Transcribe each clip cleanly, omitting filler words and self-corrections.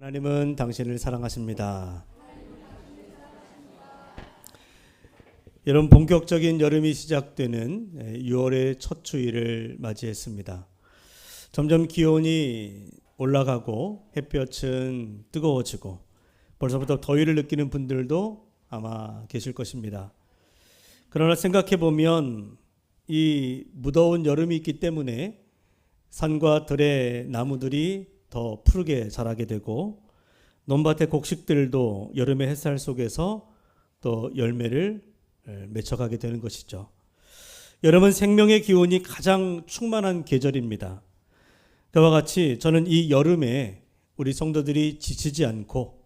하나님은 당신을 사랑하십니다. 여러분, 본격적인 여름이 시작되는 6월의 첫 주일을 맞이했습니다. 점점 기온이 올라가고 햇볕은 뜨거워지고 벌써부터 더위를 느끼는 분들도 아마 계실 것입니다. 그러나 생각해 보면 이 무더운 여름이 있기 때문에 산과 들의 나무들이 더 푸르게 자라게 되고 논밭의 곡식들도 여름의 햇살 속에서 또 열매를 맺혀가게 되는 것이죠. 여름은 생명의 기운이 가장 충만한 계절입니다. 그와 같이 저는 이 여름에 우리 성도들이 지치지 않고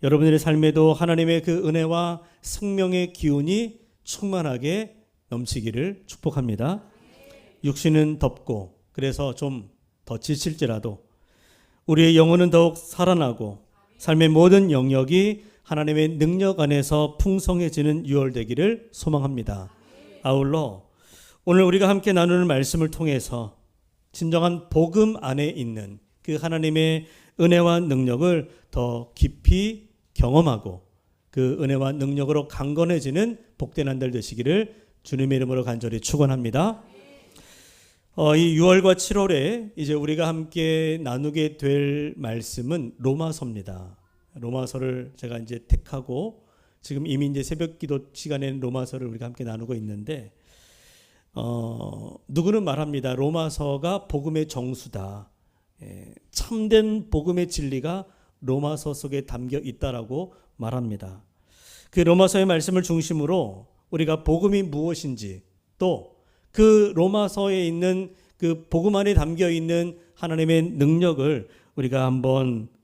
여러분들의 삶에도 하나님의 그 은혜와 생명의 기운이 충만하게 넘치기를 축복합니다. 육신은 덥고 그래서 좀 더 지칠지라도 우리의 영혼은 더욱 살아나고 삶의 모든 영역이 하나님의 능력 안에서 풍성해지는 6월 되기를 소망합니다. 아울러 오늘 우리가 함께 나누는 말씀을 통해서 진정한 복음 안에 있는 그 하나님의 은혜와 능력을 더 깊이 경험하고 그 은혜와 능력으로 강건해지는 복된 한 달 되시기를 주님의 이름으로 간절히 축원합니다. 이 6월과 7월에 이제 우리가 함께 나누게 될 말씀은 로마서입니다. 로마서를 제가 이제 택하고 지금 이미 이제 새벽기도 시간에는 로마서를 우리가 함께 나누고 있는데 누구는 말합니다. 로마서가 복음의 정수다. 참된 복음의 진리가 로마서 속에 담겨 있다라고 말합니다. 그 로마서의 말씀을 중심으로 우리가 복음이 무엇인지 또 그 로마서에 있는 그 복음 안에 담겨 있는 하나님의 능력을 우리가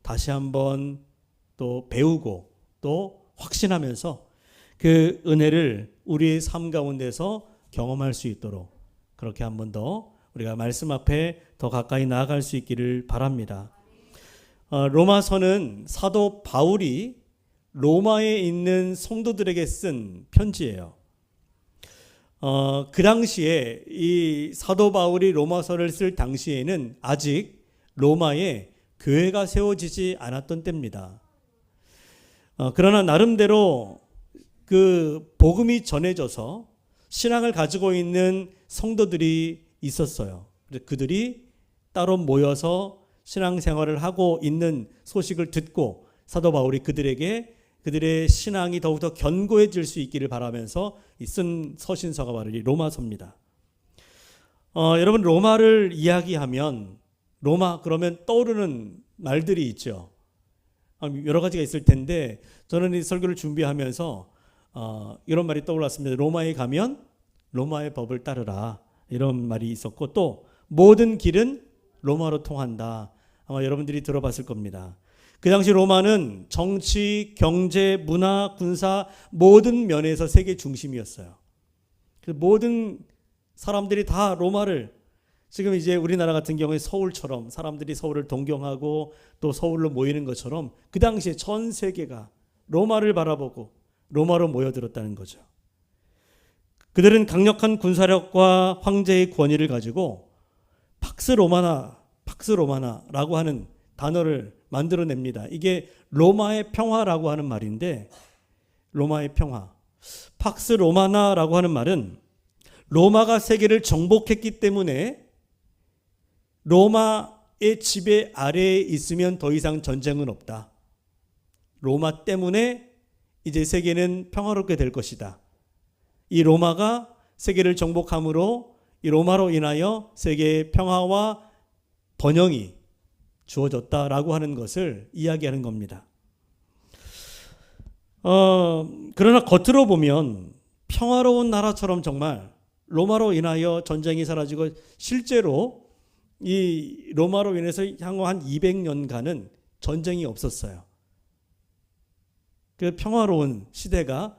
다시 한번 또 배우고 또 확신하면서 그 은혜를 우리의 삶 가운데서 경험할 수 있도록 그렇게 한 번 더 우리가 말씀 앞에 더 가까이 나아갈 수 있기를 바랍니다. 로마서는 사도 바울이 로마에 있는 성도들에게 쓴 편지예요. 그 당시에 이 사도 바울이 로마서를 쓸 당시에는 아직 로마에 교회가 세워지지 않았던 때입니다. 그러나 나름대로 그 복음이 전해져서 신앙을 가지고 있는 성도들이 있었어요. 그들이 따로 모여서 신앙생활을 하고 있는 소식을 듣고 사도 바울이 그들의 신앙이 더욱더 견고해질 수 있기를 바라면서 쓴 서신서가 바로 이 로마서입니다. 여러분, 로마를 이야기하면 로마 그러면 떠오르는 말들이 있죠. 여러 가지가 있을 텐데 저는 이 설교를 준비하면서 이런 말이 떠올랐습니다. 로마에 가면 로마의 법을 따르라, 이런 말이 있었고 또 모든 길은 로마로 통한다. 아마 여러분들이 들어봤을 겁니다. 그 당시 로마는 정치, 경제, 문화, 군사 모든 면에서 세계 중심이었어요. 그 모든 사람들이 다 로마를, 지금 이제 우리나라 같은 경우에 서울처럼 사람들이 서울을 동경하고 또 서울로 모이는 것처럼 그 당시에 전 세계가 로마를 바라보고 로마로 모여들었다는 거죠. 그들은 강력한 군사력과 황제의 권위를 가지고 팍스 로마나라고 하는 단어를 만들어냅니다. 이게 로마의 평화라고 하는 말인데, 로마의 평화, 팍스 로마나라고 하는 말은 로마가 세계를 정복했기 때문에 로마의 지배 아래에 있으면 더 이상 전쟁은 없다. 로마 때문에 이제 세계는 평화롭게 될 것이다. 이 로마가 세계를 정복함으로 이 로마로 인하여 세계의 평화와 번영이 주어졌다라고 하는 것을 이야기하는 겁니다. 그러나 겉으로 보면 평화로운 나라처럼 정말 로마로 인하여 전쟁이 사라지고 실제로 이 로마로 인해서 향후 한 200년간은 전쟁이 없었어요. 그 평화로운 시대가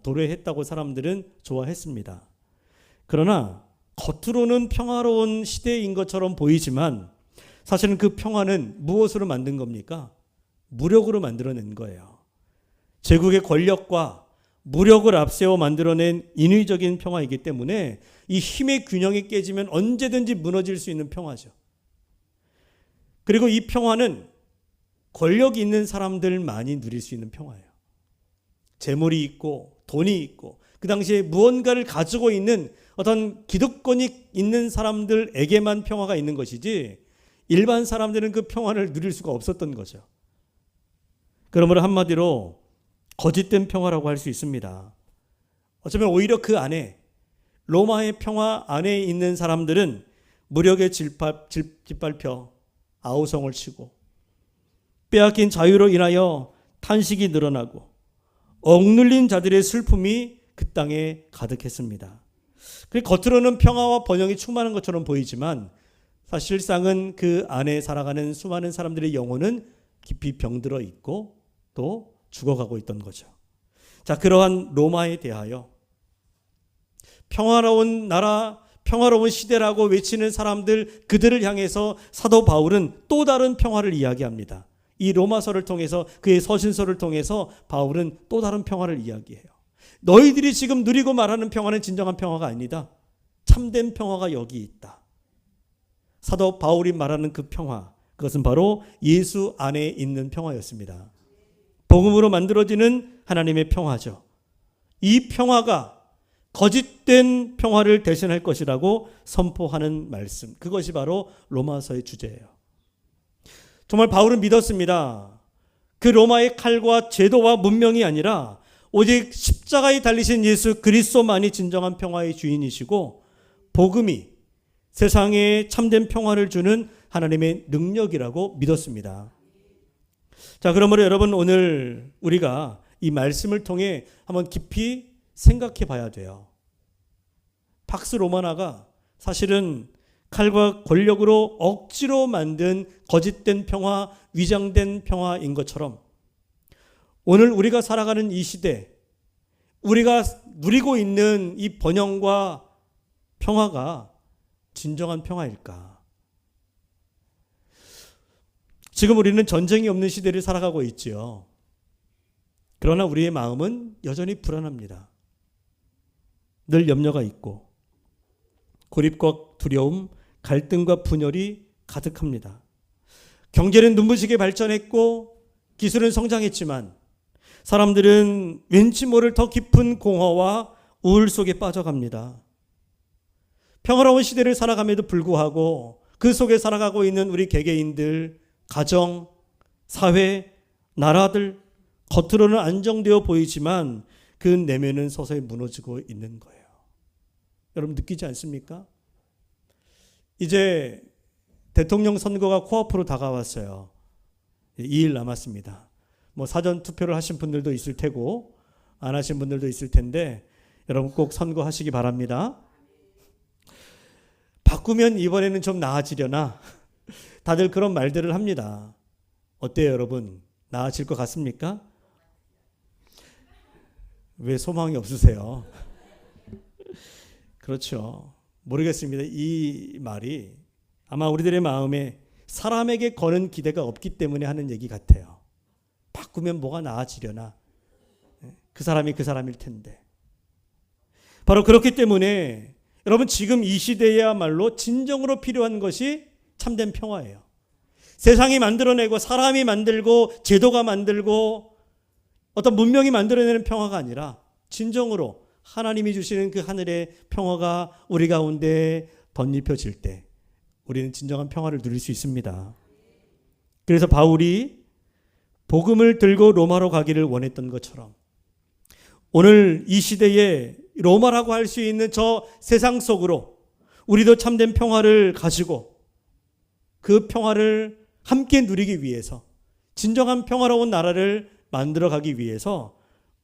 도래했다고 사람들은 좋아했습니다. 그러나 겉으로는 평화로운 시대인 것처럼 보이지만 사실은 그 평화는 무엇으로 만든 겁니까? 무력으로 만들어낸 거예요. 제국의 권력과 무력을 앞세워 만들어낸 인위적인 평화이기 때문에 이 힘의 균형이 깨지면 언제든지 무너질 수 있는 평화죠. 그리고 이 평화는 권력이 있는 사람들만이 누릴 수 있는 평화예요. 재물이 있고 돈이 있고 그 당시에 무언가를 가지고 있는 어떤 기득권이 있는 사람들에게만 평화가 있는 것이지 일반 사람들은 그 평화를 누릴 수가 없었던 거죠. 그러므로 한마디로 거짓된 평화라고 할 수 있습니다. 어쩌면 오히려 그 안에 로마의 평화 안에 있는 사람들은 무력에 짓밟혀 아우성을 치고 빼앗긴 자유로 인하여 탄식이 늘어나고 억눌린 자들의 슬픔이 그 땅에 가득했습니다. 겉으로는 평화와 번영이 충만한 것처럼 보이지만 사실상은 그 안에 살아가는 수많은 사람들의 영혼은 깊이 병들어 있고 또 죽어가고 있던 거죠. 자, 그러한 로마에 대하여 평화로운 나라, 평화로운 시대라고 외치는 사람들, 그들을 향해서 사도 바울은 또 다른 평화를 이야기합니다. 이 로마서를 통해서, 그의 서신서를 통해서 바울은 또 다른 평화를 이야기해요. 너희들이 지금 누리고 말하는 평화는 진정한 평화가 아니다. 참된 평화가 여기 있다. 사도 바울이 말하는 그 평화, 그것은 바로 예수 안에 있는 평화였습니다. 복음으로 만들어지는 하나님의 평화죠. 이 평화가 거짓된 평화를 대신할 것이라고 선포하는 말씀, 그것이 바로 로마서의 주제예요. 정말 바울은 믿었습니다. 그 로마의 칼과 제도와 문명이 아니라 오직 십자가에 달리신 예수 그리스도만이 진정한 평화의 주인이시고 복음이 세상에 참된 평화를 주는 하나님의 능력이라고 믿었습니다. 자, 그러므로 여러분, 오늘 우리가 이 말씀을 통해 한번 깊이 생각해 봐야 돼요. 팍스 로마나가 사실은 칼과 권력으로 억지로 만든 거짓된 평화, 위장된 평화인 것처럼 오늘 우리가 살아가는 이 시대, 우리가 누리고 있는 이 번영과 평화가 진정한 평화일까? 지금 우리는 전쟁이 없는 시대를 살아가고 있지요. 그러나 우리의 마음은 여전히 불안합니다. 늘 염려가 있고 고립과 두려움, 갈등과 분열이 가득합니다. 경제는 눈부시게 발전했고 기술은 성장했지만 사람들은 왠지 모를 더 깊은 공허와 우울 속에 빠져갑니다. 평화로운 시대를 살아감에도 불구하고 그 속에 살아가고 있는 우리 개개인들, 가정, 사회, 나라들, 겉으로는 안정되어 보이지만 그 내면은 서서히 무너지고 있는 거예요. 여러분 느끼지 않습니까? 이제 대통령 선거가 코앞으로 다가왔어요. 2일 남았습니다. 사전 투표를 하신 분들도 있을 테고 안 하신 분들도 있을 텐데 여러분 꼭 선거하시기 바랍니다. 바꾸면 이번에는 좀 나아지려나? 다들 그런 말들을 합니다. 어때요, 여러분? 나아질 것 같습니까? 왜 소망이 없으세요? 그렇죠. 모르겠습니다. 이 말이 아마 우리들의 마음에 사람에게 거는 기대가 없기 때문에 하는 얘기 같아요. 바꾸면 뭐가 나아지려나? 그 사람이 그 사람일 텐데. 바로 그렇기 때문에 여러분 지금 이 시대야말로 진정으로 필요한 것이 참된 평화예요. 세상이 만들어내고 사람이 만들고 제도가 만들고 어떤 문명이 만들어내는 평화가 아니라 진정으로 하나님이 주시는 그 하늘의 평화가 우리 가운데 덧입혀질 때 우리는 진정한 평화를 누릴 수 있습니다. 그래서 바울이 복음을 들고 로마로 가기를 원했던 것처럼 오늘 이 시대에 로마라고 할 수 있는 저 세상 속으로 우리도 참된 평화를 가지고 그 평화를 함께 누리기 위해서 진정한 평화로운 나라를 만들어 가기 위해서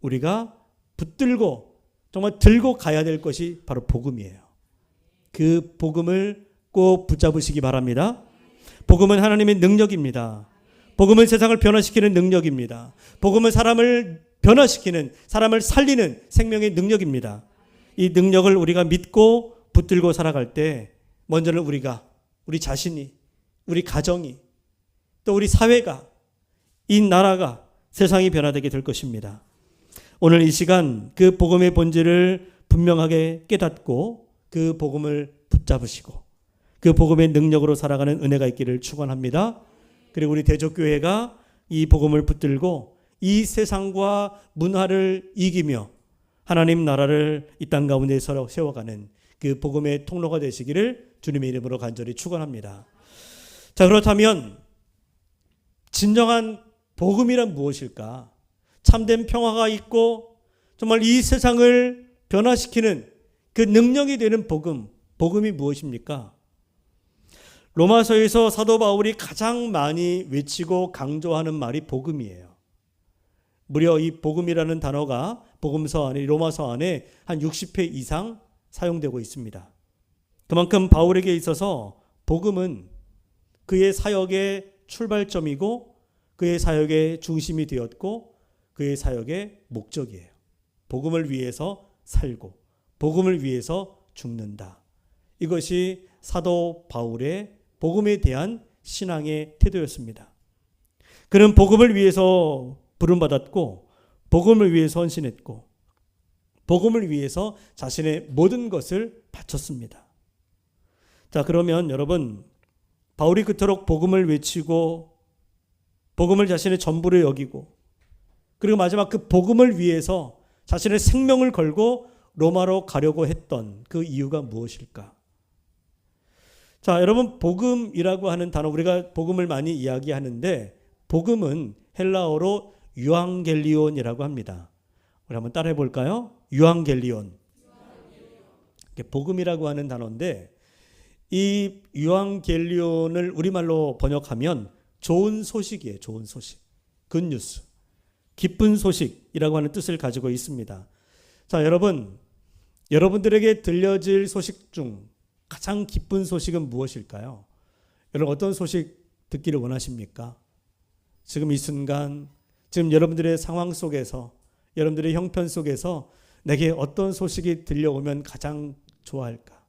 우리가 붙들고 정말 들고 가야 될 것이 바로 복음이에요. 그 복음을 꼭 붙잡으시기 바랍니다. 복음은 하나님의 능력입니다. 복음은 세상을 변화시키는 능력입니다. 복음은 사람을 변화시키는, 사람을 살리는 생명의 능력입니다. 이 능력을 우리가 믿고 붙들고 살아갈 때 먼저는 우리가, 우리 자신이, 우리 가정이, 또 우리 사회가, 이 나라가, 세상이 변화되게 될 것입니다. 오늘 이 시간 그 복음의 본질을 분명하게 깨닫고 그 복음을 붙잡으시고 그 복음의 능력으로 살아가는 은혜가 있기를 축원합니다. 그리고 우리 대적교회가 이 복음을 붙들고 이 세상과 문화를 이기며 하나님 나라를 이 땅 가운데 세워가는 그 복음의 통로가 되시기를 주님의 이름으로 간절히 축원합니다. 자, 그렇다면 진정한 복음이란 무엇일까? 참된 평화가 있고 정말 이 세상을 변화시키는 그 능력이 되는 복음이 무엇입니까? 로마서에서 사도 바울이 가장 많이 외치고 강조하는 말이 복음이에요. 무려 이 복음이라는 단어가 복음서 안에, 로마서 안에 한 60회 이상 사용되고 있습니다. 그만큼 바울에게 있어서 복음은 그의 사역의 출발점이고 그의 사역의 중심이 되었고 그의 사역의 목적이에요. 복음을 위해서 살고 복음을 위해서 죽는다. 이것이 사도 바울의 복음에 대한 신앙의 태도였습니다. 그는 복음을 위해서 부름받았고 복음을 위해서 헌신했고 복음을 위해서 자신의 모든 것을 바쳤습니다. 자, 그러면 여러분, 바울이 그토록 복음을 외치고 복음을 자신의 전부로 여기고 그리고 마지막 그 복음을 위해서 자신의 생명을 걸고 로마로 가려고 했던 그 이유가 무엇일까? 자, 여러분, 복음이라고 하는 단어, 우리가 복음을 많이 이야기하는데 복음은 헬라어로 유앙겔리온이라고 합니다. 우리 한번 따라해 볼까요? 유앙겔리온. 복음이라고 하는 단어인데 이 유앙겔리온을 우리말로 번역하면 좋은 소식이에요. 좋은 소식. 굿뉴스. 기쁜 소식이라고 하는 뜻을 가지고 있습니다. 자, 여러분들에게 들려질 소식 중 가장 기쁜 소식은 무엇일까요? 여러분, 어떤 소식 듣기를 원하십니까? 지금 이 순간, 지금 여러분들의 상황 속에서, 여러분들의 형편 속에서 내게 어떤 소식이 들려오면 가장 좋아할까?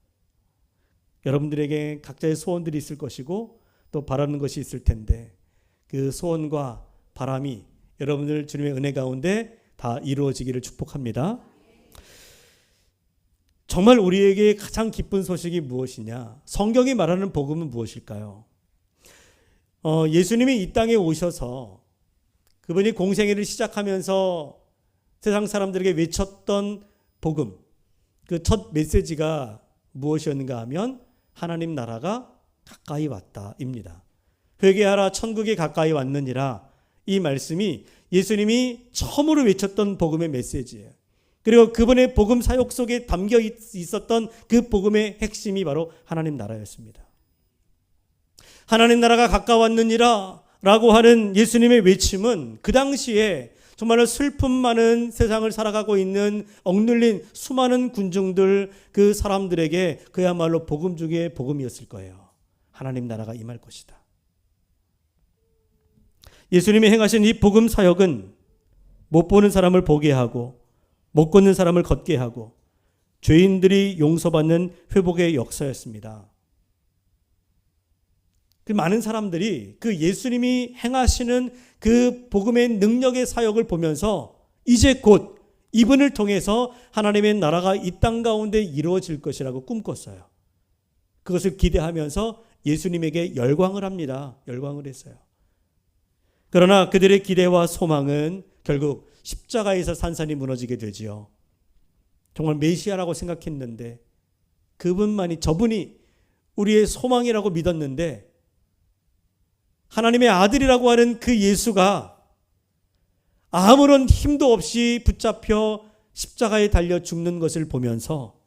여러분들에게 각자의 소원들이 있을 것이고 또 바라는 것이 있을 텐데 그 소원과 바람이 여러분들 주님의 은혜 가운데 다 이루어지기를 축복합니다. 정말 우리에게 가장 기쁜 소식이 무엇이냐? 성경이 말하는 복음은 무엇일까요? 예수님이 이 땅에 오셔서 그분이 공생애를 시작하면서 세상 사람들에게 외쳤던 복음, 그 첫 메시지가 무엇이었는가 하면 하나님 나라가 가까이 왔다입니다. 회개하라, 천국이 가까이 왔느니라. 이 말씀이 예수님이 처음으로 외쳤던 복음의 메시지예요. 그리고 그분의 복음 사역 속에 담겨 있었던 그 복음의 핵심이 바로 하나님 나라였습니다. 하나님 나라가 가까웠느니라 라고 하는 예수님의 외침은 그 당시에 정말로 슬픔 많은 세상을 살아가고 있는 억눌린 수많은 군중들, 그 사람들에게 그야말로 복음 중에 복음이었을 거예요. 하나님 나라가 임할 것이다. 예수님이 행하신 이 복음 사역은 못 보는 사람을 보게 하고 못 걷는 사람을 걷게 하고 죄인들이 용서받는 회복의 역사였습니다. 그 많은 사람들이 그 예수님이 행하시는 그 복음의 능력의 사역을 보면서 이제 곧 이분을 통해서 하나님의 나라가 이 땅 가운데 이루어질 것이라고 꿈꿨어요. 그것을 기대하면서 예수님에게 열광을 합니다. 열광을 했어요. 그러나 그들의 기대와 소망은 결국 십자가에서 산산이 무너지게 되지요. 정말 메시아라고 생각했는데 저분이 우리의 소망이라고 믿었는데 하나님의 아들이라고 하는 그 예수가 아무런 힘도 없이 붙잡혀 십자가에 달려 죽는 것을 보면서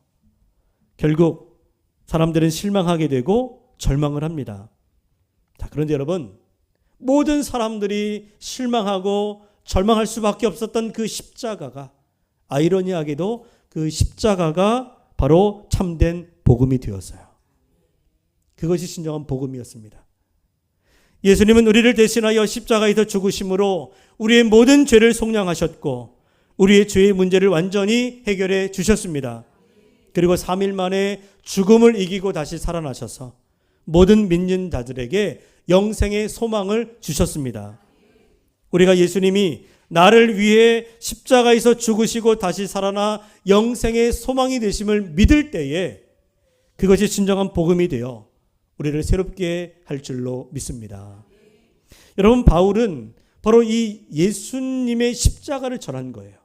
결국 사람들은 실망하게 되고 절망을 합니다. 자, 그런데 여러분, 모든 사람들이 실망하고 절망할 수밖에 없었던 그 십자가가, 아이러니하게도 그 십자가가 바로 참된 복음이 되었어요. 그것이 진정한 복음이었습니다. 예수님은 우리를 대신하여 십자가에서 죽으심으로 우리의 모든 죄를 속량하셨고 우리의 죄의 문제를 완전히 해결해 주셨습니다. 그리고 3일 만에 죽음을 이기고 다시 살아나셔서 모든 믿는 자들에게 영생의 소망을 주셨습니다. 우리가 예수님이 나를 위해 십자가에서 죽으시고 다시 살아나 영생의 소망이 되심을 믿을 때에 그것이 진정한 복음이 되어 우리를 새롭게 할 줄로 믿습니다. 여러분, 바울은 바로 이 예수님의 십자가를 전한 거예요.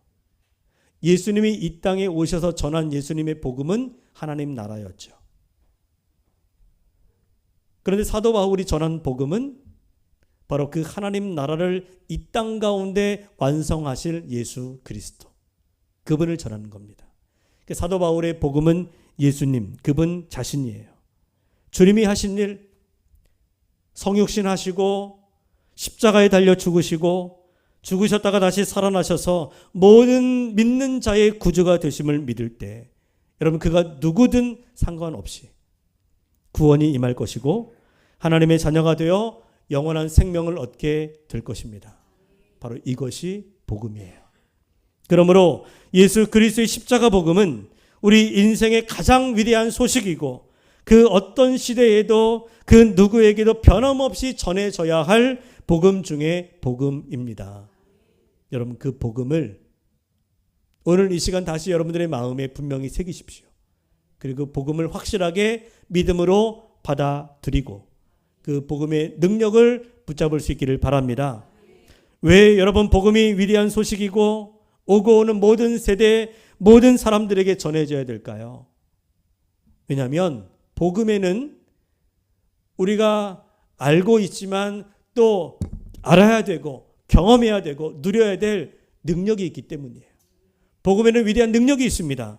예수님이 이 땅에 오셔서 전한 예수님의 복음은 하나님 나라였죠. 그런데 사도 바울이 전한 복음은 바로 그 하나님 나라를 이 땅 가운데 완성하실 예수 그리스도, 그분을 전하는 겁니다. 사도 바울의 복음은 예수님, 그분 자신이에요. 주님이 하신 일, 성육신 하시고 십자가에 달려 죽으시고 죽으셨다가 다시 살아나셔서 모든 믿는 자의 구주가 되심을 믿을 때 여러분, 그가 누구든 상관없이 구원이 임할 것이고 하나님의 자녀가 되어 영원한 생명을 얻게 될 것입니다. 바로 이것이 복음이에요. 그러므로 예수 그리스도의 십자가 복음은 우리 인생의 가장 위대한 소식이고 그 어떤 시대에도 그 누구에게도 변함없이 전해져야 할 복음 중에 복음입니다. 여러분, 그 복음을 오늘 이 시간 다시 여러분들의 마음에 분명히 새기십시오. 그리고 복음을 확실하게 믿음으로 받아들이고 그 복음의 능력을 붙잡을 수 있기를 바랍니다. 왜 여러분 복음이 위대한 소식이고 오고 오는 모든 세대 모든 사람들에게 전해져야 될까요? 왜냐하면 복음에는 우리가 알고 있지만 또 알아야 되고 경험해야 되고 누려야 될 능력이 있기 때문이에요. 복음에는 위대한 능력이 있습니다.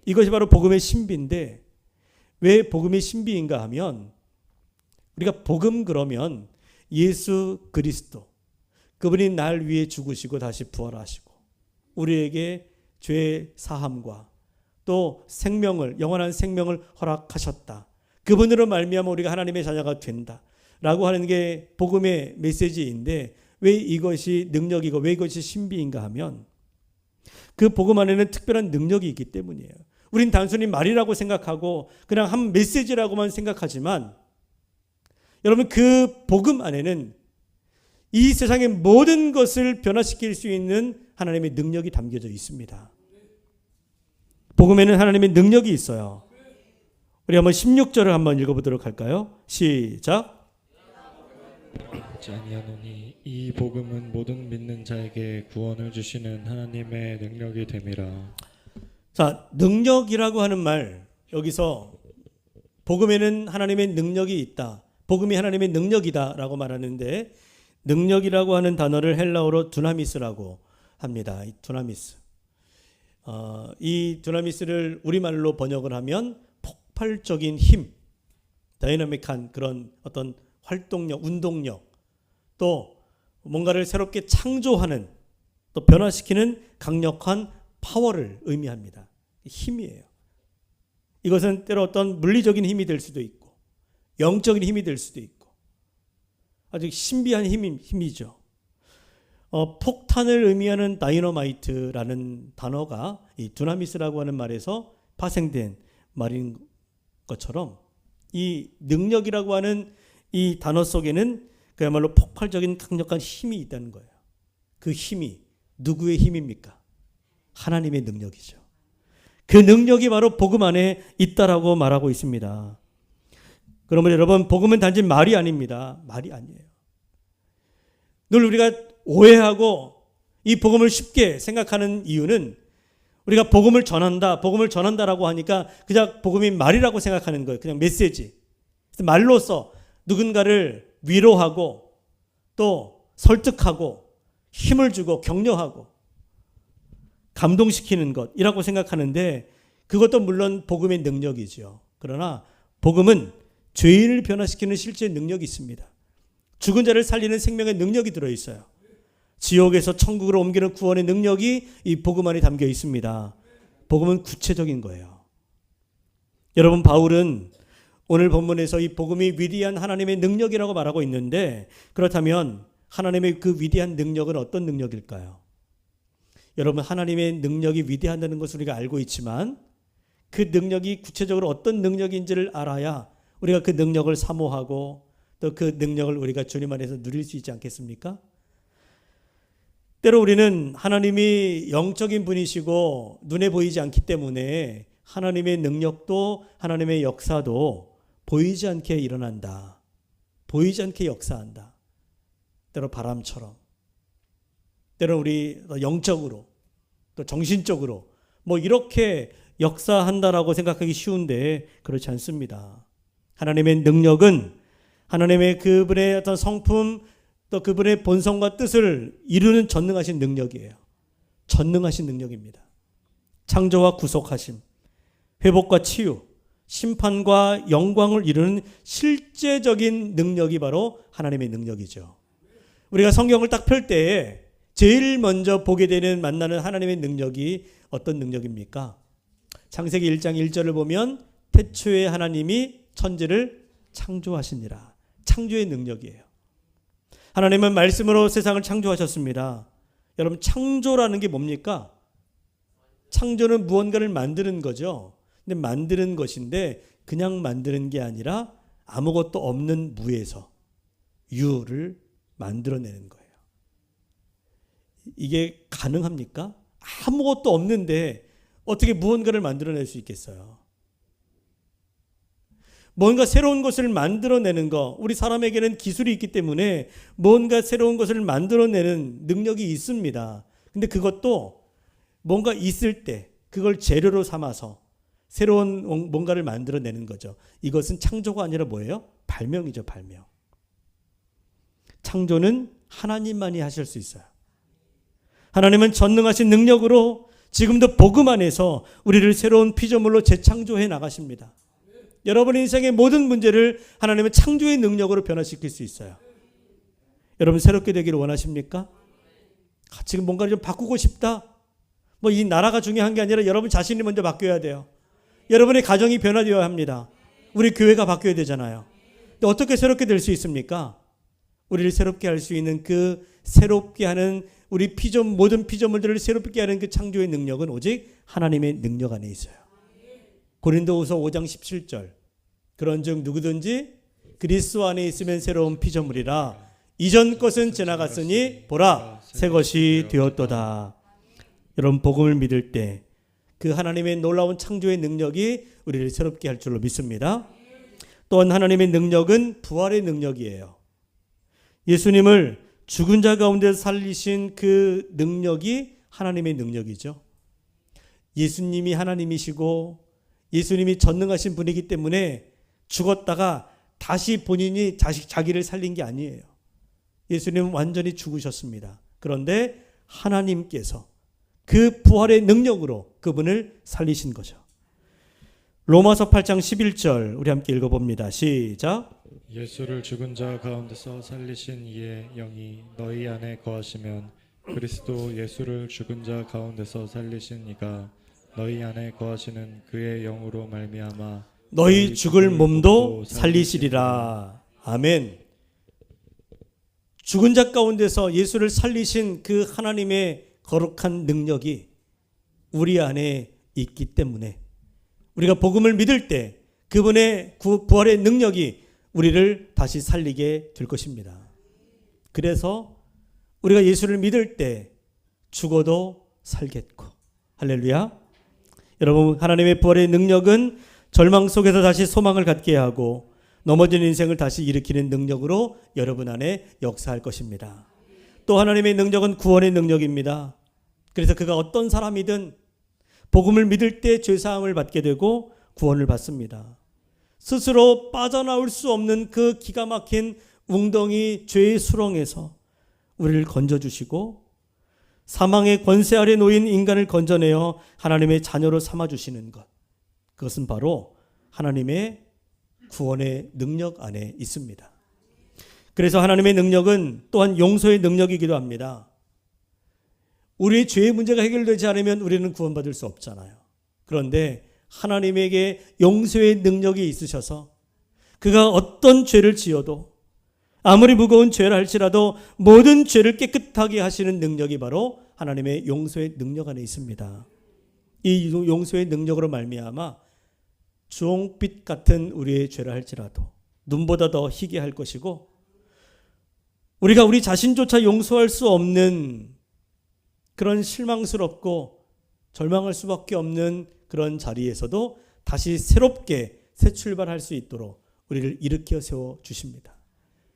이것이 바로 복음의 신비인데 왜 복음의 신비인가 하면 우리가 복음 그러면 예수 그리스도, 그분이 날 위해 죽으시고 다시 부활하시고 우리에게 죄 사함과 또 생명을, 영원한 생명을 허락하셨다. 그분으로 말미암아 우리가 하나님의 자녀가 된다 라고 하는 게 복음의 메시지인데 왜 이것이 능력이고 왜 이것이 신비인가 하면 그 복음 안에는 특별한 능력이 있기 때문이에요. 우린 단순히 말이라고 생각하고 그냥 한 메시지라고만 생각하지만 여러분, 그 복음 안에는 이 세상의 모든 것을 변화시킬 수 있는 하나님의 능력이 담겨져 있습니다. 복음에는 하나님의 능력이 있어요. 우리 한번 16절을 한번 읽어보도록 할까요? 시작. 아니하노니 이 복음은 모든 믿는 자에게 구원을 주시는 하나님의 능력이 됨이라. 자, 능력이라고 하는 말, 여기서 복음에는 하나님의 능력이 있다, 복음이 하나님의 능력이다라고 말하는데 능력이라고 하는 단어를 헬라어로 두나미스라고 합니다. 이 두나미스. 이 두나미스를 우리말로 번역을 하면 폭발적인 힘, 다이나믹한 그런 어떤 활동력, 운동력, 또 뭔가를 새롭게 창조하는, 또 변화시키는 강력한 파워를 의미합니다. 힘이에요. 이것은 때로 어떤 물리적인 힘이 될 수도 있고 영적인 힘이 될 수도 있고 아주 신비한 힘이죠. 폭탄을 의미하는 다이너마이트라는 단어가 이 두나미스라고 하는 말에서 파생된 말인 것처럼 이 능력이라고 하는 이 단어 속에는 그야말로 폭발적인 강력한 힘이 있다는 거예요. 그 힘이 누구의 힘입니까? 하나님의 능력이죠. 그 능력이 바로 복음 안에 있다라고 말하고 있습니다. 그러면 여러분, 복음은 단지 말이 아닙니다. 말이 아니에요. 늘 우리가 오해하고 이 복음을 쉽게 생각하는 이유는 우리가 복음을 전한다라고 하니까 그냥 복음이 말이라고 생각하는 거예요. 그냥 메시지. 말로써 누군가를 위로하고 또 설득하고 힘을 주고 격려하고 감동시키는 것이라고 생각하는데 그것도 물론 복음의 능력이죠. 그러나 복음은 죄인을 변화시키는 실제 능력이 있습니다. 죽은 자를 살리는 생명의 능력이 들어있어요. 지옥에서 천국으로 옮기는 구원의 능력이 이 복음 안에 담겨 있습니다. 복음은 구체적인 거예요. 여러분, 바울은 오늘 본문에서 이 복음이 위대한 하나님의 능력이라고 말하고 있는데 그렇다면 하나님의 그 위대한 능력은 어떤 능력일까요? 여러분, 하나님의 능력이 위대하다는 것을 우리가 알고 있지만 그 능력이 구체적으로 어떤 능력인지를 알아야 우리가 그 능력을 사모하고 또 그 능력을 우리가 주님 안에서 누릴 수 있지 않겠습니까? 때로 우리는 하나님이 영적인 분이시고 눈에 보이지 않기 때문에 하나님의 능력도 하나님의 역사도 보이지 않게 일어난다. 보이지 않게 역사한다. 때로 바람처럼 때로는 우리 영적으로 또 정신적으로 뭐 이렇게 역사한다라고 생각하기 쉬운데 그렇지 않습니다. 하나님의 능력은 하나님의 그분의 어떤 성품 또 그분의 본성과 뜻을 이루는 전능하신 능력이에요. 전능하신 능력입니다. 창조와 구속하심, 회복과 치유, 심판과 영광을 이루는 실제적인 능력이 바로 하나님의 능력이죠. 우리가 성경을 딱 펼 때에 제일 먼저 보게 되는 만나는 하나님의 능력이 어떤 능력입니까? 창세기 1장 1절을 보면 태초에 하나님이 천지를 창조하시니라. 창조의 능력이에요. 하나님은 말씀으로 세상을 창조하셨습니다. 여러분, 창조라는 게 뭡니까? 창조는 무언가를 만드는 거죠. 근데 만드는 것인데 그냥 만드는 게 아니라 아무것도 없는 무에서 유를 만들어내는 거예요. 이게 가능합니까? 아무것도 없는데 어떻게 무언가를 만들어낼 수 있겠어요? 뭔가 새로운 것을 만들어내는 거, 우리 사람에게는 기술이 있기 때문에 뭔가 새로운 것을 만들어내는 능력이 있습니다. 근데 그것도 뭔가 있을 때 그걸 재료로 삼아서 새로운 뭔가를 만들어내는 거죠. 이것은 창조가 아니라 뭐예요? 발명이죠, 발명. 창조는 하나님만이 하실 수 있어요. 하나님은 전능하신 능력으로 지금도 복음 안에서 우리를 새로운 피조물로 재창조해 나가십니다. 여러분의 인생의 모든 문제를 하나님은 창조의 능력으로 변화시킬 수 있어요. 여러분 새롭게 되기를 원하십니까? 지금 뭔가를 좀 바꾸고 싶다? 뭐 이 나라가 중요한 게 아니라 여러분 자신이 먼저 바뀌어야 돼요. 여러분의 가정이 변화되어야 합니다. 우리 교회가 바뀌어야 되잖아요. 근데 어떻게 새롭게 될 수 있습니까? 우리를 새롭게 할 수 있는 그 새롭게 하는 우리 모든 피조물들을 새롭게 하는 그 창조의 능력은 오직 하나님의 능력 안에 있어요. 고린도후서 5장 17절 그런즉 누구든지 그리스도 안에 있으면 새로운 피조물이라 이전 것은 지나갔으니 보라 새 것이 되었도다. 여러분 복음을 믿을 때 그 하나님의 놀라운 창조의 능력이 우리를 새롭게 할 줄로 믿습니다. 또한 하나님의 능력은 부활의 능력이에요. 예수님을 죽은 자 가운데 살리신 그 능력이 하나님의 능력이죠. 예수님이 하나님이시고 예수님이 전능하신 분이기 때문에 죽었다가 다시 본인이 자기를 살린 게 아니에요. 예수님은 완전히 죽으셨습니다. 그런데 하나님께서 그 부활의 능력으로 그분을 살리신 거죠. 로마서 8장 11절 우리 함께 읽어봅니다. 시작. 예수를 죽은 자 가운데서 살리신 이의 영이 너희 안에 거하시면 그리스도 예수를 죽은 자 가운데서 살리신 이가 너희 안에 거하시는 그의 영으로 말미암아 너희 죽을 몸도 살리시리라. 아멘. 죽은 자 가운데서 예수를 살리신 그 하나님의 거룩한 능력이 우리 안에 있기 때문에 우리가 복음을 믿을 때 그분의 부활의 능력이 우리를 다시 살리게 될 것입니다. 그래서 우리가 예수를 믿을 때 죽어도 살겠고. 할렐루야. 여러분 하나님의 부활의 능력은 절망 속에서 다시 소망을 갖게 하고 넘어진 인생을 다시 일으키는 능력으로 여러분 안에 역사할 것입니다. 또 하나님의 능력은 구원의 능력입니다. 그래서 그가 어떤 사람이든 복음을 믿을 때 죄사함을 받게 되고 구원을 받습니다. 스스로 빠져나올 수 없는 그 기가 막힌 웅덩이 죄의 수렁에서 우리를 건져주시고 사망의 권세 아래 놓인 인간을 건져내어 하나님의 자녀로 삼아주시는 것, 그것은 바로 하나님의 구원의 능력 안에 있습니다. 그래서 하나님의 능력은 또한 용서의 능력이기도 합니다. 우리의 죄의 문제가 해결되지 않으면 우리는 구원받을 수 없잖아요. 그런데 하나님에게 용서의 능력이 있으셔서 그가 어떤 죄를 지어도 아무리 무거운 죄를 할지라도 모든 죄를 깨끗하게 하시는 능력이 바로 하나님의 용서의 능력 안에 있습니다. 이 용서의 능력으로 말미암아 주홍빛 같은 우리의 죄를 할지라도 눈보다 더 희게 할 것이고 우리가 우리 자신조차 용서할 수 없는 그런 실망스럽고 절망할 수밖에 없는 그런 자리에서도 다시 새롭게 새 출발할 수 있도록 우리를 일으켜 세워 주십니다.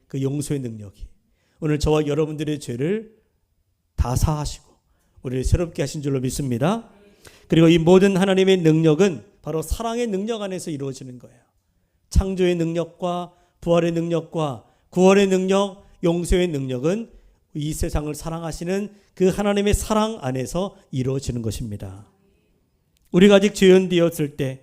그 용서의 능력이 오늘 저와 여러분들의 죄를 다 사하시고 우리를 새롭게 하신 줄로 믿습니다. 그리고 이 모든 하나님의 능력은 바로 사랑의 능력 안에서 이루어지는 거예요. 창조의 능력과 부활의 능력과 구원의 능력, 용서의 능력은 이 세상을 사랑하시는 그 하나님의 사랑 안에서 이루어지는 것입니다. 우리가 아직 죄인되었을 때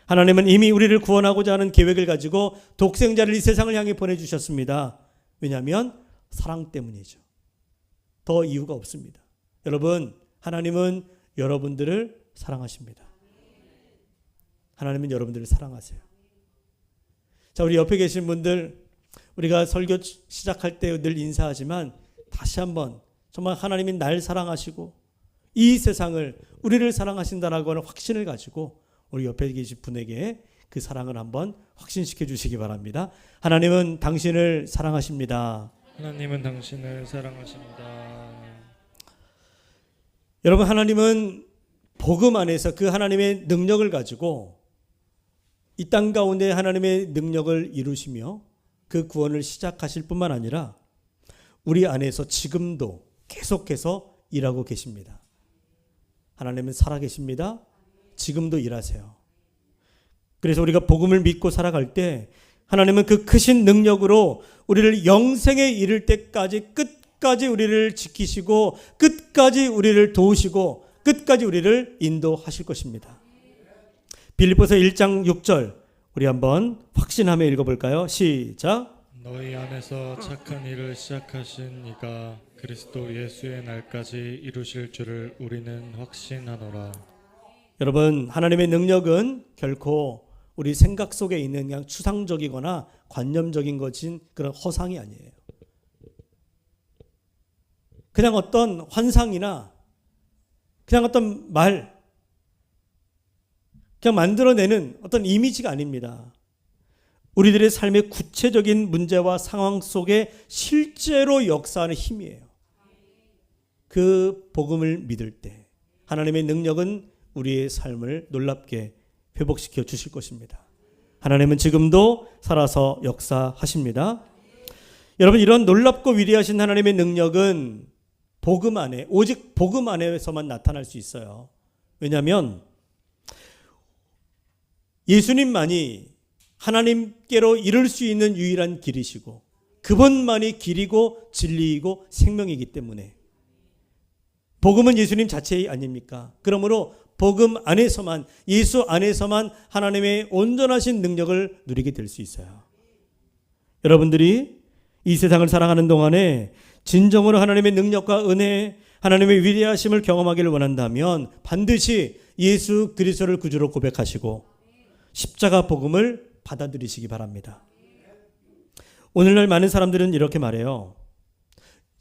하나님은 이미 우리를 구원하고자 하는 계획을 가지고 독생자를 이 세상을 향해 보내주셨습니다. 왜냐하면 사랑 때문이죠. 더 이유가 없습니다. 여러분, 하나님은 여러분들을 사랑하십니다. 하나님은 여러분들을 사랑하세요. 자, 우리 옆에 계신 분들, 우리가 설교 시작할 때 늘 인사하지만 다시 한번 정말 하나님이 날 사랑하시고 이 세상을, 우리를 사랑하신다라고 하는 확신을 가지고 우리 옆에 계신 분에게 그 사랑을 한번 확신시켜 주시기 바랍니다. 하나님은 당신을 사랑하십니다. 하나님은 당신을 사랑하십니다. 여러분, 하나님은 복음 안에서 그 하나님의 능력을 가지고 이 땅 가운데 하나님의 능력을 이루시며 그 구원을 시작하실 뿐만 아니라 우리 안에서 지금도 계속해서 일하고 계십니다. 하나님은 살아계십니다. 지금도 일하세요. 그래서 우리가 복음을 믿고 살아갈 때 하나님은 그 크신 능력으로 우리를 영생에 이를 때까지 끝까지 우리를 지키시고 끝까지 우리를 도우시고 끝까지 우리를 인도하실 것입니다. 빌립보서 1장 6절 우리 한번 확신하며 읽어볼까요? 시작. 너희 안에서 착한 일을 시작하신 이가 그리스도 예수의 날까지 이루실 줄을 우리는 확신하노라. 여러분, 하나님의 능력은 결코 우리 생각 속에 있는 그냥 추상적이거나 관념적인 것인 그런 허상이 아니에요. 그냥 어떤 환상이나 그냥 어떤 말, 그냥 만들어내는 어떤 이미지가 아닙니다. 우리들의 삶의 구체적인 문제와 상황 속에 실제로 역사하는 힘이에요. 그 복음을 믿을 때 하나님의 능력은 우리의 삶을 놀랍게 회복시켜 주실 것입니다. 하나님은 지금도 살아서 역사하십니다. 여러분, 이런 놀랍고 위대하신 하나님의 능력은 복음 안에, 오직 복음 안에서만 나타날 수 있어요. 왜냐하면 예수님만이 하나님께로 이룰 수 있는 유일한 길이시고 그분만이 길이고 진리이고 생명이기 때문에 복음은 예수님 자체 아닙니까? 그러므로 복음 안에서만, 예수 안에서만 하나님의 온전하신 능력을 누리게 될 수 있어요. 여러분들이 이 세상을 살아가는 동안에 진정으로 하나님의 능력과 은혜, 하나님의 위대하심을 경험하기를 원한다면 반드시 예수 그리스도를 구주로 고백하시고 십자가 복음을 받아들이시기 바랍니다. 오늘날 많은 사람들은 이렇게 말해요.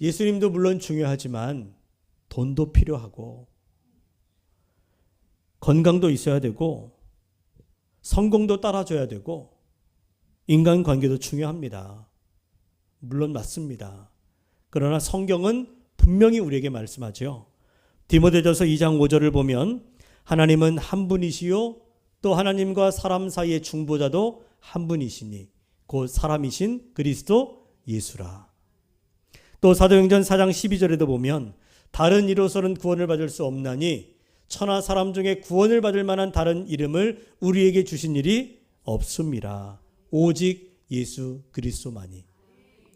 예수님도 물론 중요하지만 돈도 필요하고 건강도 있어야 되고 성공도 따라줘야 되고 인간관계도 중요합니다. 물론 맞습니다. 그러나 성경은 분명히 우리에게 말씀하죠. 디모데전서 2장 5절을 보면 하나님은 한 분이시요 또 하나님과 사람 사이의 중보자도 한 분이시니 곧 사람이신 그리스도 예수라. 또 사도행전 4장 12절에도 보면 다른 이로서는 구원을 받을 수 없나니 천하 사람 중에 구원을 받을 만한 다른 이름을 우리에게 주신 일이 없습니다. 오직 예수 그리스도만이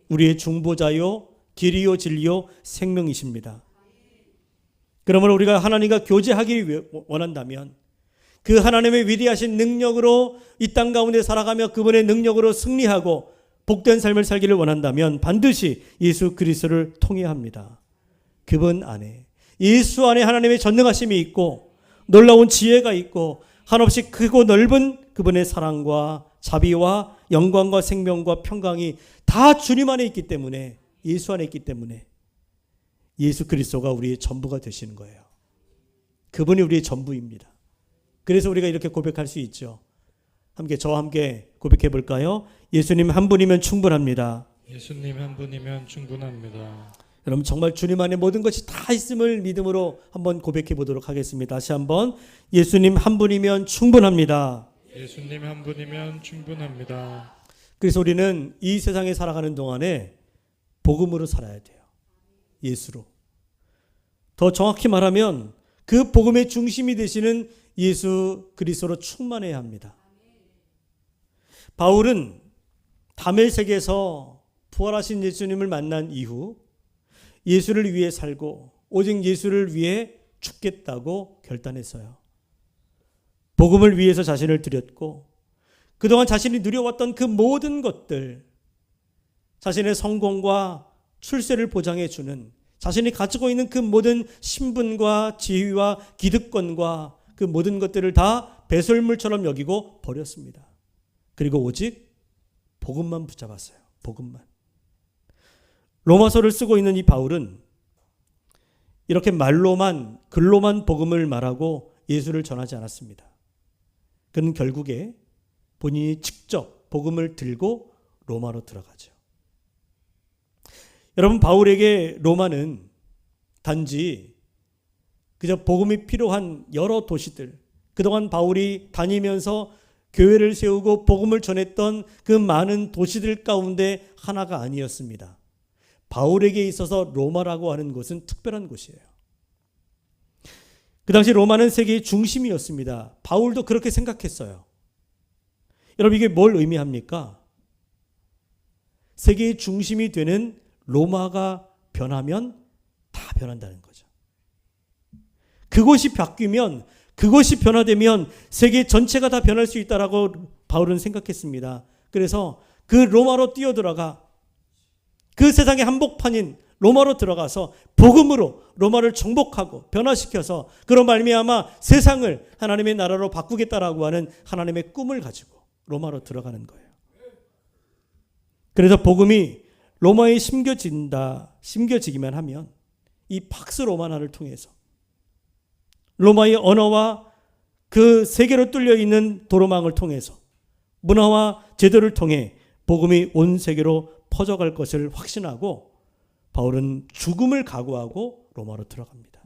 우리의 중보자요 길이요 진리요 생명이십니다. 그러므로 우리가 하나님과 교제하기 원한다면 그 하나님의 위대하신 능력으로 이 땅 가운데 살아가며 그분의 능력으로 승리하고 복된 삶을 살기를 원한다면 반드시 예수 그리스도를 통해야 합니다. 그분 안에, 예수 안에 하나님의 전능하심이 있고 놀라운 지혜가 있고 한없이 크고 넓은 그분의 사랑과 자비와 영광과 생명과 평강이 다 주님 안에 있기 때문에, 예수 안에 있기 때문에 예수 그리스도가 우리의 전부가 되시는 거예요. 그분이 우리의 전부입니다. 그래서 우리가 이렇게 고백할 수 있죠. 저와 함께 고백해 볼까요? 예수님 한 분이면 충분합니다. 예수님 한 분이면 충분합니다. 여러분, 정말 주님 안에 모든 것이 다 있음을 믿음으로 한번 고백해 보도록 하겠습니다. 다시 한번 예수님 한 분이면 충분합니다. 예수님 한 분이면 충분합니다. 그래서 우리는 이 세상에 살아가는 동안에 복음으로 살아야 돼요. 예수로. 더 정확히 말하면 그 복음의 중심이 되시는 예수 그리스도로 충만해야 합니다. 바울은 다메섹에서 부활하신 예수님을 만난 이후 예수를 위해 살고 오직 예수를 위해 죽겠다고 결단했어요. 복음을 위해서 자신을 드렸고 그동안 자신이 누려왔던 그 모든 것들, 자신의 성공과 출세를 보장해 주는, 자신이 가지고 있는 그 모든 신분과 지위와 기득권과 그 모든 것들을 다 배설물처럼 여기고 버렸습니다. 그리고 오직 복음만 붙잡았어요. 복음만. 로마서를 쓰고 있는 이 바울은 이렇게 말로만, 글로만 복음을 말하고 예수를 전하지 않았습니다. 그는 결국에 본인이 직접 복음을 들고 로마로 들어가죠. 여러분, 바울에게 로마는 단지 그저 복음이 필요한 여러 도시들, 그동안 바울이 다니면서 교회를 세우고 복음을 전했던 그 많은 도시들 가운데 하나가 아니었습니다. 바울에게 있어서 로마라고 하는 곳은 특별한 곳이에요. 그 당시 로마는 세계의 중심이었습니다. 바울도 그렇게 생각했어요. 여러분, 이게 뭘 의미합니까? 세계의 중심이 되는 로마가 변하면 다 변한다는 거죠. 그곳이 바뀌면, 그곳이 변화되면 세계 전체가 다 변할 수 있다라고 바울은 생각했습니다. 그래서 그 로마로 뛰어들어가 그 세상의 한복판인 로마로 들어가서 복음으로 로마를 정복하고 변화시켜서 그런 말미암아 세상을 하나님의 나라로 바꾸겠다라고 하는 하나님의 꿈을 가지고 로마로 들어가는 거예요. 그래서 복음이 로마에 심겨지기만 하면 이 팍스 로마나를 통해서 로마의 언어와 그 세계로 뚫려 있는 도로망을 통해서 문화와 제도를 통해 복음이 온 세계로 퍼져갈 것을 확신하고 바울은 죽음을 각오하고 로마로 들어갑니다.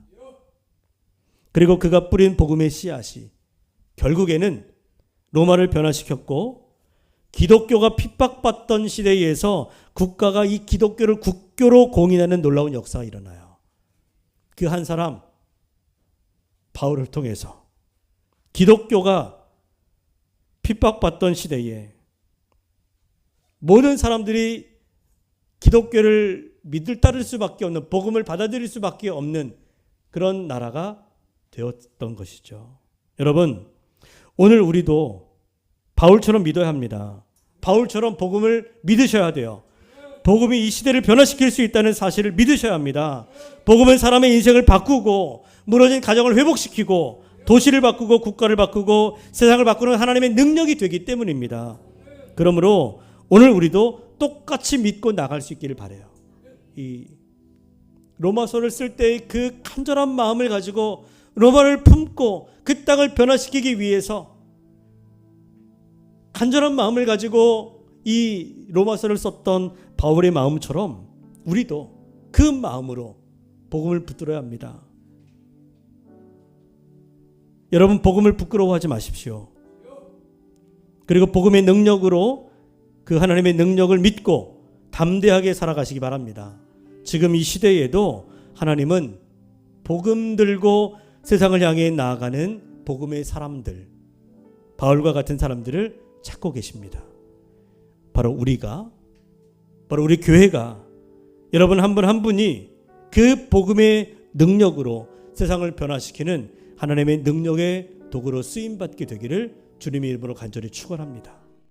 그리고 그가 뿌린 복음의 씨앗이 결국에는 로마를 변화시켰고 기독교가 핍박받던 시대에서 국가가 이 기독교를 국교로 공인하는 놀라운 역사가 일어나요. 그 한 사람 바울을 통해서 기독교가 핍박받던 시대에 모든 사람들이 기독교를 따를 수밖에 없는, 복음을 받아들일 수밖에 없는 그런 나라가 되었던 것이죠. 여러분, 오늘 우리도 바울처럼 믿어야 합니다. 바울처럼 복음을 믿으셔야 돼요. 복음이 이 시대를 변화시킬 수 있다는 사실을 믿으셔야 합니다. 복음은 사람의 인생을 바꾸고 무너진 가정을 회복시키고 도시를 바꾸고 국가를 바꾸고 세상을 바꾸는 하나님의 능력이 되기 때문입니다. 그러므로 오늘 우리도 똑같이 믿고 나갈 수 있기를 바라요. 이 로마서를 쓸 때의 그 간절한 마음을 가지고 로마를 품고 그 땅을 변화시키기 위해서 간절한 마음을 가지고 이 로마서를 썼던 바울의 마음처럼 우리도 그 마음으로 복음을 붙들어야 합니다. 여러분, 복음을 부끄러워하지 마십시오. 그리고 복음의 능력으로 그 하나님의 능력을 믿고 담대하게 살아가시기 바랍니다. 지금 이 시대에도 하나님은 복음 들고 세상을 향해 나아가는 복음의 사람들, 바울과 같은 사람들을 찾고 계십니다. 바로 우리가, 바로 우리 교회가, 여러분 한 분 한 분이 그 복음의 능력으로 세상을 변화시키는 하나님의 능력의 도구로 쓰임받게 되기를 주님의 이름으로 간절히 축원합니다.